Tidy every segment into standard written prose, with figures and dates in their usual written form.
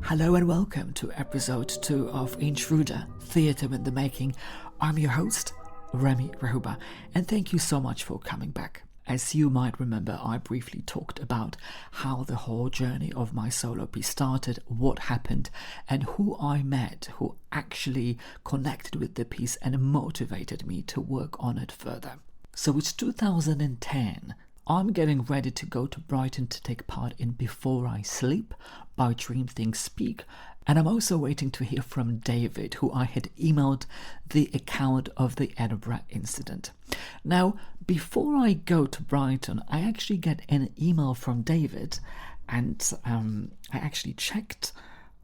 Hello and welcome to episode 2 of Intruder, Theatre in the Making. I'm your host, Remi Rachuba, and thank you so much for coming back. As you might remember, I briefly talked about how the whole journey of my solo piece started, what happened, and who I met who actually connected with the piece and motivated me to work on it further. So it's 2010. I'm getting ready to go to Brighton to take part in Before I Sleep by Dreamthinkspeak, and I'm also waiting to hear from David, who I had emailed the account of the Edinburgh incident. Now, before I go to Brighton, I actually get an email from David, and I actually checked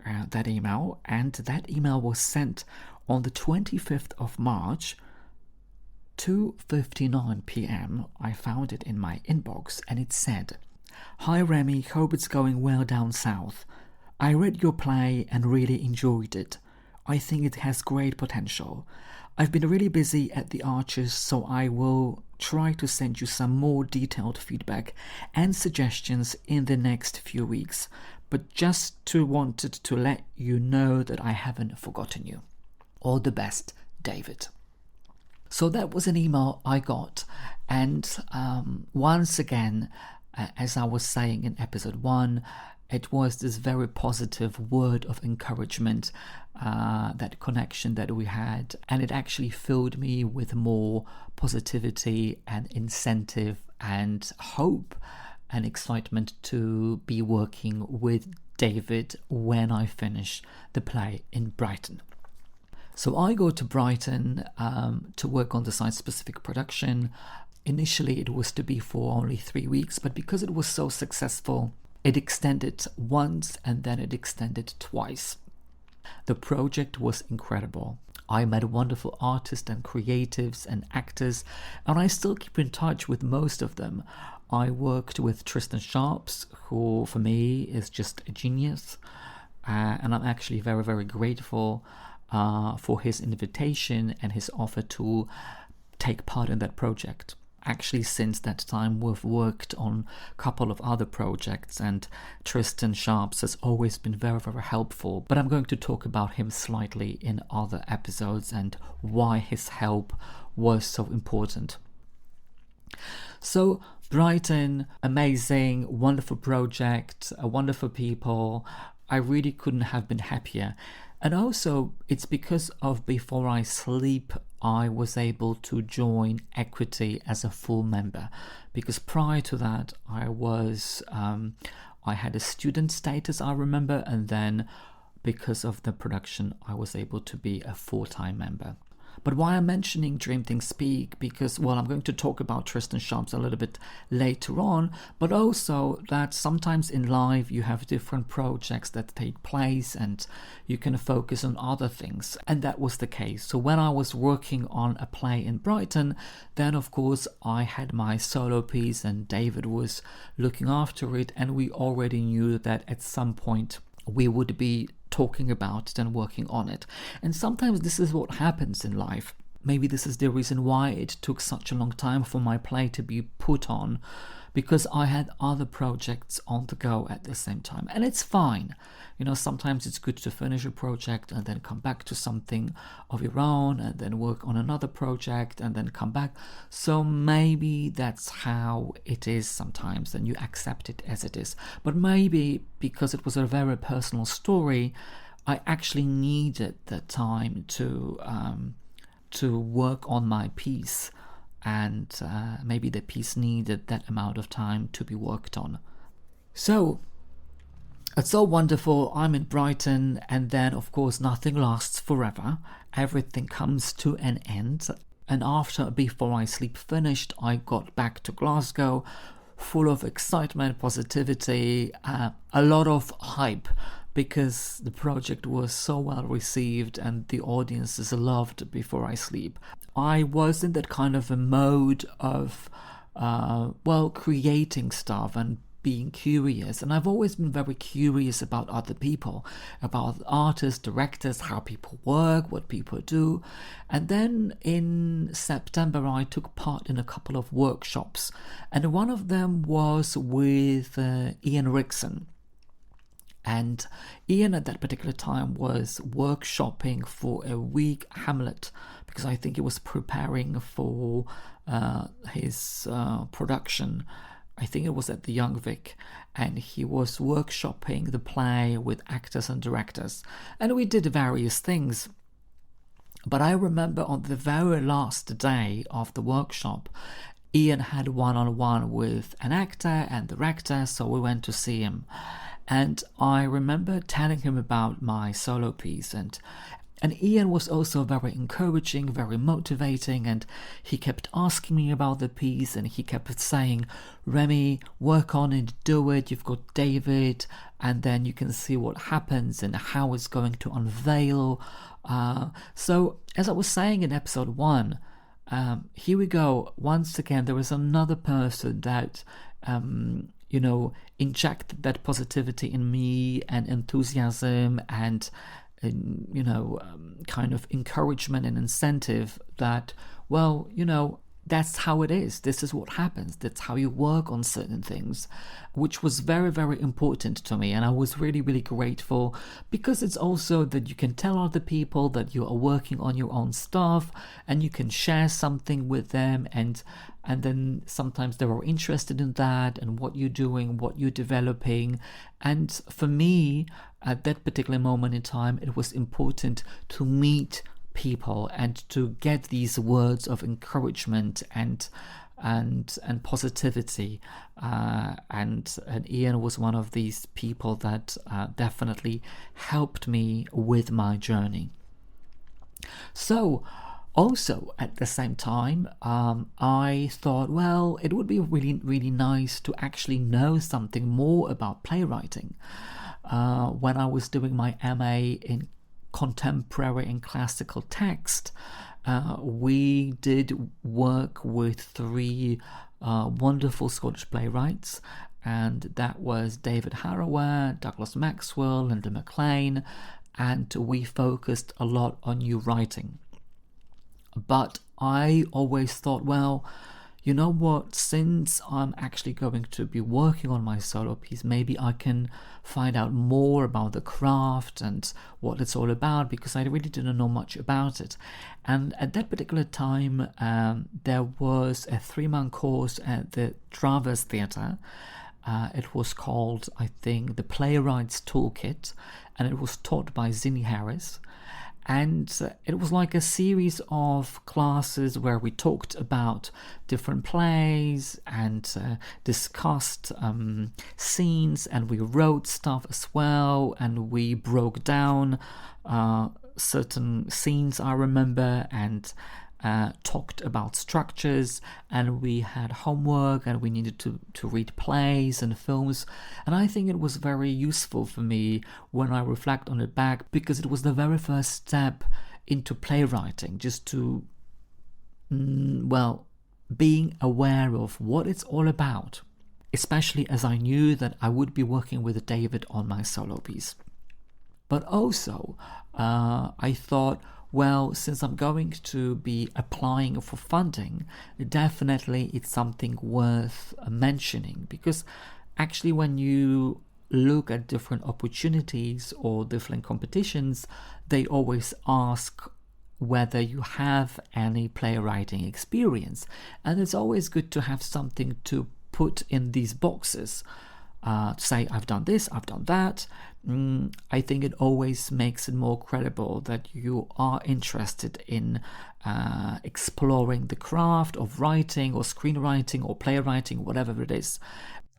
that email, and that email was sent on the 25th of March, 2:59 p.m. I found it in my inbox, and it said, "Hi Remi, hope it's going well down south. I read your play and really enjoyed it. I think it has great potential. I've been really busy at the Arches, so I will try to send you some more detailed feedback and suggestions in the next few weeks, but just wanted to let you know that I haven't forgotten you. All the best, David." So that was an email I got, and once again, as I was saying in episode 1, it was this very positive word of encouragement, that connection that we had, and it actually filled me with more positivity and incentive and hope and excitement to be working with David when I finish the play in Brighton. So I go to Brighton to work on the site-specific production. Initially it was to be for only 3 weeks, but because it was so successful, it extended once and then it extended twice. The project was incredible. I met wonderful artists and creatives and actors, and I still keep in touch with most of them. I worked with Tristan Sharps, who for me is just a genius, and I'm actually very, very grateful for his invitation and his offer to take part in that project. Actually, since that time, we've worked on a couple of other projects, and Tristan Sharps has always been very, very helpful. But I'm going to talk about him slightly in other episodes and why his help was so important. So, Brighton, amazing, wonderful project, wonderful people. I really couldn't have been happier. And also, it's because of Before I Sleep, I was able to join Equity as a full member. Because prior to that, I had a student status, I remember, and then because of the production, I was able to be a full-time member. But why I'm mentioning Dreamthinkspeak, because, well, I'm going to talk about Tristan Sharps a little bit later on, but also that sometimes in life you have different projects that take place and you can focus on other things. And that was the case. So when I was working on a play in Brighton, then of course I had my solo piece and David was looking after it, and we already knew that at some point we would be talking about it and working on it. And sometimes this is what happens in life. Maybe this is the reason why it took such a long time for my play to be put on, because I had other projects on the go at the same time. And it's fine. You know, sometimes it's good to finish a project and then come back to something of your own and then work on another project and then come back. So maybe that's how it is sometimes, and you accept it as it is. But maybe because it was a very personal story, I actually needed the time to work on my piece, and maybe the piece needed that amount of time to be worked on. So it's so wonderful. I'm in Brighton, and then of course nothing lasts forever. Everything comes to an end, and after Before I Sleep finished, I got back to Glasgow full of excitement, positivity, a lot of hype, because the project was so well received and the audiences loved Before I Sleep. I was in that kind of a mode of creating stuff and being curious, and I've always been very curious about other people, about artists, directors, how people work, what people do. And then in September I took part in a couple of workshops, and one of them was with Ian Rickson. And Ian at that particular time was workshopping for a week Hamlet, because I think he was preparing for his production. I think it was at the Young Vic, and he was workshopping the play with actors and directors, and we did various things. But I remember on the very last day of the workshop, Ian had one-on-one with an actor and director, so we went to see him. And I remember telling him about my solo piece, and Ian was also very encouraging, very motivating, and he kept asking me about the piece, and he kept saying, Remi, work on it, do it, you've got David, and then you can see what happens and how it's going to unveil. So, as I was saying in episode 1, here we go, once again, there is another person that injected that positivity in me and enthusiasm and kind of encouragement and incentive that, well, that's how it is. This is what happens. That's how you work on certain things, which was very, very important to me. And I was really, really grateful, because it's also that you can tell other people that you are working on your own stuff and you can share something with them, and then sometimes they are interested in that and what you're doing, what you're developing. And for me, at that particular moment in time, it was important to meet people and to get these words of encouragement and positivity, and Ian was one of these people that definitely helped me with my journey. So also at the same time, I thought, well, it would be really, really nice to actually know something more about playwriting. When I was doing my MA in contemporary and classical text, we did work with 3 wonderful Scottish playwrights, and that was David Harrower, Douglas Maxwell, Linda McLean, and we focused a lot on new writing. But I always thought, well, you know what, since I'm actually going to be working on my solo piece, maybe I can find out more about the craft and what it's all about, because I really didn't know much about it. And at that particular time, there was a 3-month course at the Travers Theatre. It was called, I think, the Playwrights Toolkit, and it was taught by Zinni Harris. And it was like a series of classes where we talked about different plays and discussed scenes, and we wrote stuff as well, and we broke down certain scenes, I remember, and talked about structures, and we had homework, and we needed to read plays and films. And I think it was very useful for me when I reflect on it back, because it was the very first step into playwriting, just to being aware of what it's all about, especially as I knew that I would be working with David on my solo piece. But also I thought, well, since I'm going to be applying for funding, definitely it's something worth mentioning, because actually when you look at different opportunities or different competitions, they always ask whether you have any playwriting experience, and it's always good to have something to put in these boxes. Say, I've done this, I've done that. I think it always makes it more credible that you are interested in exploring the craft of writing or screenwriting or playwriting, whatever it is.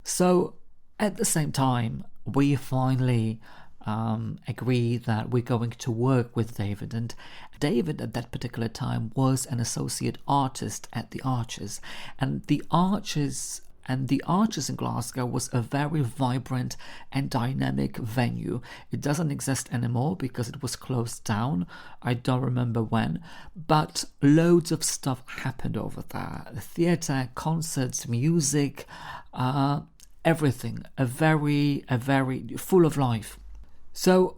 So at the same time, we finally agree that we're going to work with David. And David at that particular time was an associate artist at the Arches, and the Arches in Glasgow was a very vibrant and dynamic venue. It doesn't exist anymore because it was closed down. I don't remember when, but loads of stuff happened over there. Theatre, concerts, music, everything. A very full of life. So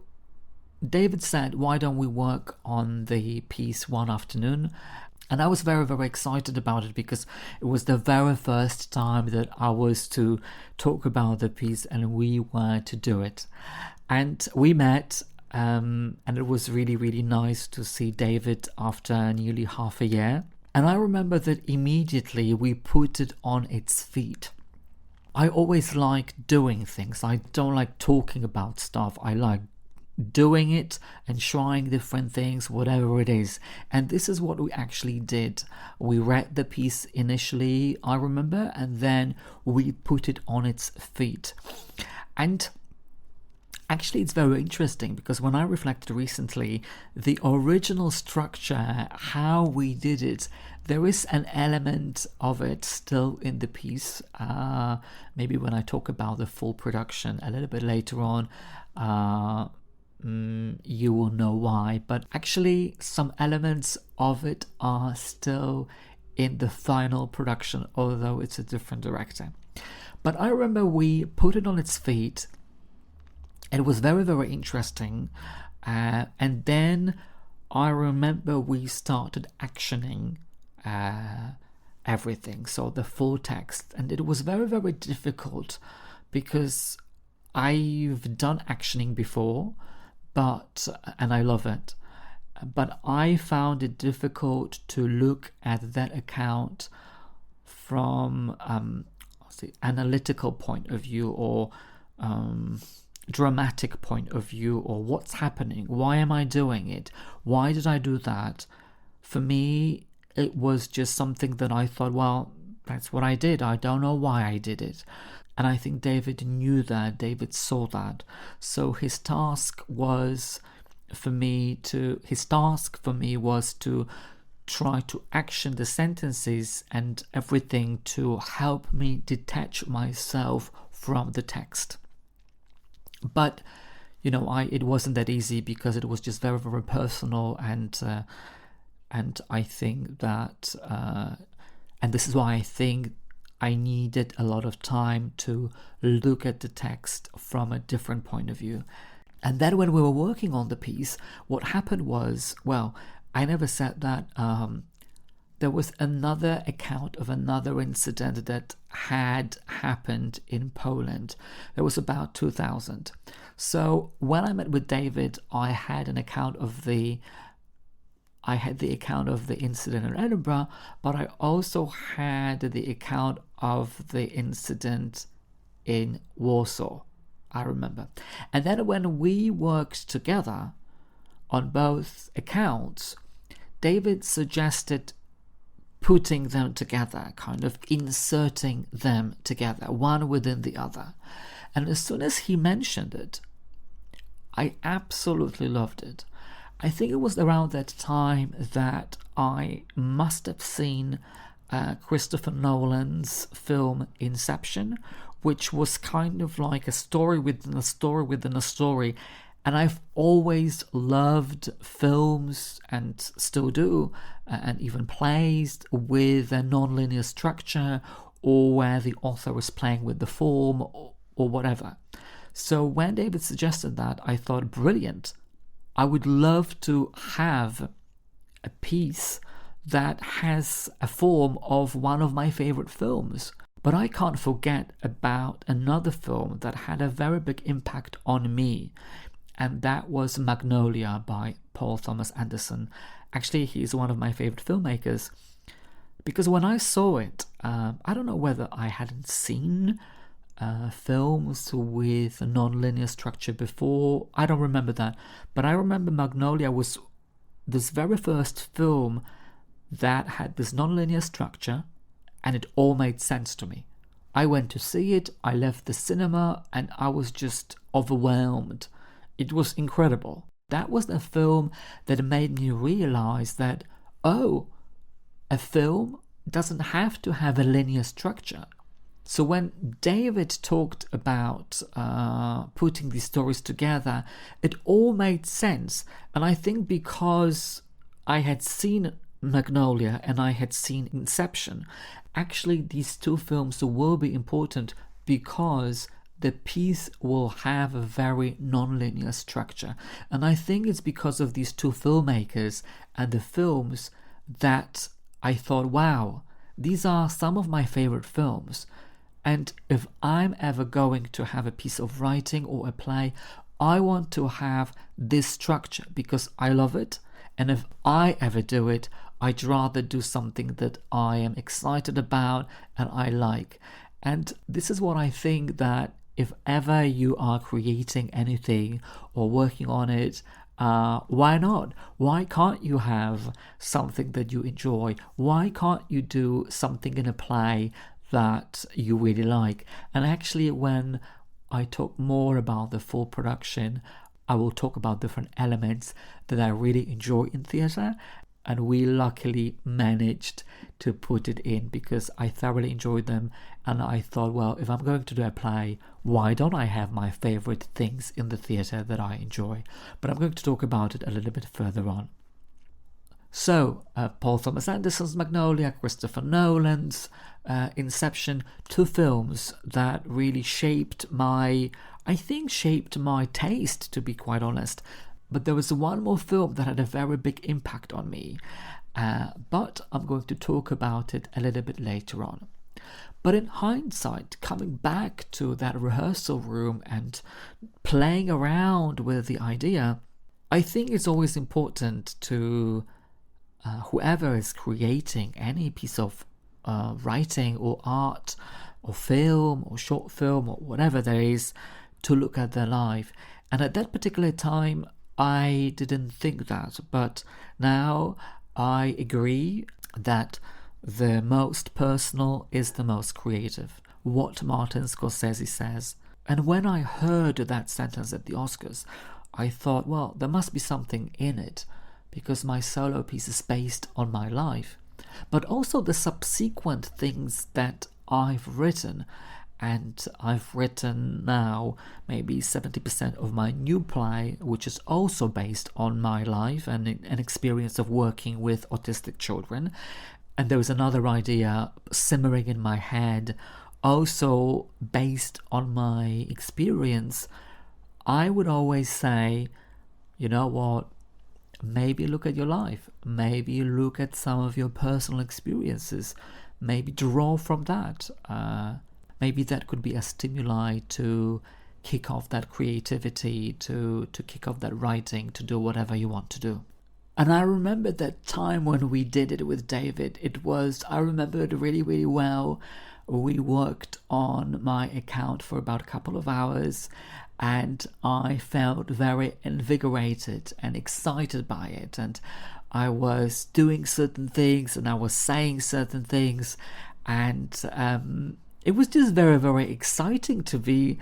David said, why don't we work on the piece one afternoon? And I was very, very excited about it, because it was the very first time that I was to talk about the piece and we were to do it. And we met, and it was really, really nice to see David after nearly half a year. And I remember that immediately we put it on its feet. I always like doing things. I don't like talking about stuff. I like doing it and trying different things, whatever it is. And this is what we actually did. We read the piece initially, I remember, and then we put it on its feet. And actually, it's very interesting because when I reflected recently, the original structure, how we did it, there is an element of it still in the piece. Maybe when I talk about the full production a little bit later on, you will know why. But actually, some elements of it are still in the final production, although it's a different director. But I remember we put it on its feet. It was very, very interesting. And then I remember we started actioning everything, so the full text. And it was very, very difficult because I've done actioning before, and I love it. But I found it difficult to look at that account from analytical point of view or dramatic point of view, or what's happening, why am I doing it, why did I do that. For me, it was just something that I thought, well, that's what I did, I don't know why I did it. And I think David knew that, David saw that. So his task for me was to try to action the sentences and everything to help me detach myself from the text. But it wasn't that easy because it was just very, very personal, and I think that and this is why I think I needed a lot of time to look at the text from a different point of view. And then when we were working on the piece, what happened was, well, I never said that there was another account of another incident that had happened in Poland. There was about 2000. So when I met with David, I had the account of the incident in Edinburgh, but I also had the account of the incident in Warsaw, I remember. And then when we worked together on both accounts, David suggested putting them together, kind of inserting them together, one within the other. And as soon as he mentioned it, I absolutely loved it. I think it was around that time that I must have seen Christopher Nolan's film Inception, which was kind of like a story within a story within a story. And I've always loved films, and still do, and even plays with a non-linear structure, or where the author is playing with the form, or whatever. So when David suggested that, I thought, brilliant. I would love to have a piece that has a form of one of my favorite films. But I can't forget about another film that had a very big impact on me, and that was Magnolia by Paul Thomas Anderson. Actually, he's one of my favorite filmmakers, because when I saw it, I don't know whether I hadn't seen films with a non-linear structure before. I don't remember that, but I remember Magnolia was this very first film that had this non-linear structure, and it all made sense to me. I went to see it, I left the cinema, and I was just overwhelmed. It was incredible. That was the film that made me realize that, a film doesn't have to have a linear structure. So when David talked about putting these stories together, it all made sense. And I think because I had seen Magnolia and I had seen Inception, actually these two films will be important because the piece will have a very non-linear structure. And I think it's because of these two filmmakers and the films that I thought, wow, these are some of my favorite films. And if I'm ever going to have a piece of writing or a play, I want to have this structure because I love it. And if I ever do it, I'd rather do something that I am excited about and I like. And this is what I think, that if ever you are creating anything or working on it, why not? Why can't you have something that you enjoy? Why can't you do something in a play that you really like? And actually, when I talk more about the full production, I will talk about different elements that I really enjoy in theatre, and we luckily managed to put it in because I thoroughly enjoyed them. And I thought, well, if I'm going to do a play, why don't I have my favourite things in the theatre that I enjoy? But I'm going to talk about it a little bit further on. So, Paul Thomas Anderson's Magnolia, Christopher Nolan's Inception, two films that really shaped my taste, to be quite honest. But there was one more film that had a very big impact on me, but I'm going to talk about it a little bit later on. But in hindsight, coming back to that rehearsal room and playing around with the idea, I think it's always important to whoever is creating any piece of writing or art or film or short film or whatever there is, to look at their life. And at that particular time, I didn't think that, but now I agree that the most personal is the most creative. What Martin Scorsese says. And when I heard that sentence at the Oscars, I thought, well, there must be something in it, because my solo piece is based on my life. But also the subsequent things that I've written. And I've written now maybe 70% of my new play, which is also based on my life and an experience of working with autistic children. And there was another idea simmering in my head, also based on my experience. I would always say, you know what, maybe look at your life. Maybe look at some of your personal experiences. Maybe draw from that. Maybe that could be a stimuli to kick off that creativity, to kick off that writing, to do whatever you want to do. And I remember that time when we did it with David. I remember it really, really well. We worked on my account for about a couple of hours, and I felt very invigorated and excited by it. And I was doing certain things and I was saying certain things, and it was just very, very exciting to be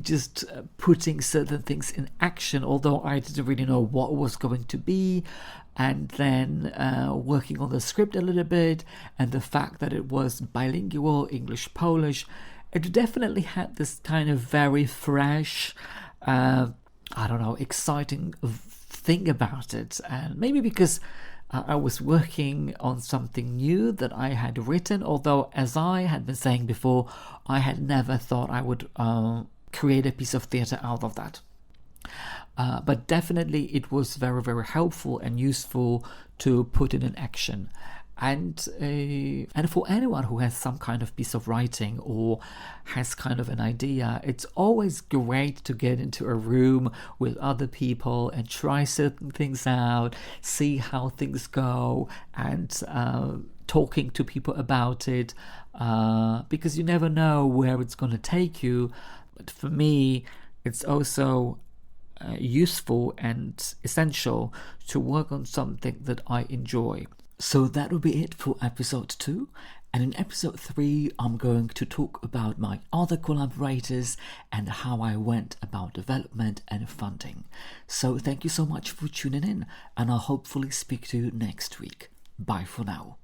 just putting certain things in action, although I didn't really know what was going to be. And then working on the script a little bit, and the fact that it was bilingual, English-Polish, it definitely had this kind of very fresh, exciting thing about it. And maybe because I was working on something new that I had written, although, as I had been saying before, I had never thought I would create a piece of theatre out of that. But definitely it was very, very helpful and useful to put it in action. And for anyone who has some kind of piece of writing or has kind of an idea, it's always great to get into a room with other people and try certain things out, see how things go, and talking to people about it, because you never know where it's going to take you. But for me, it's also useful and essential to work on something that I enjoy. So that will be it for episode 2. And in episode 3, I'm going to talk about my other collaborators and how I went about development and funding. So thank you so much for tuning in, and I'll hopefully speak to you next week. Bye for now.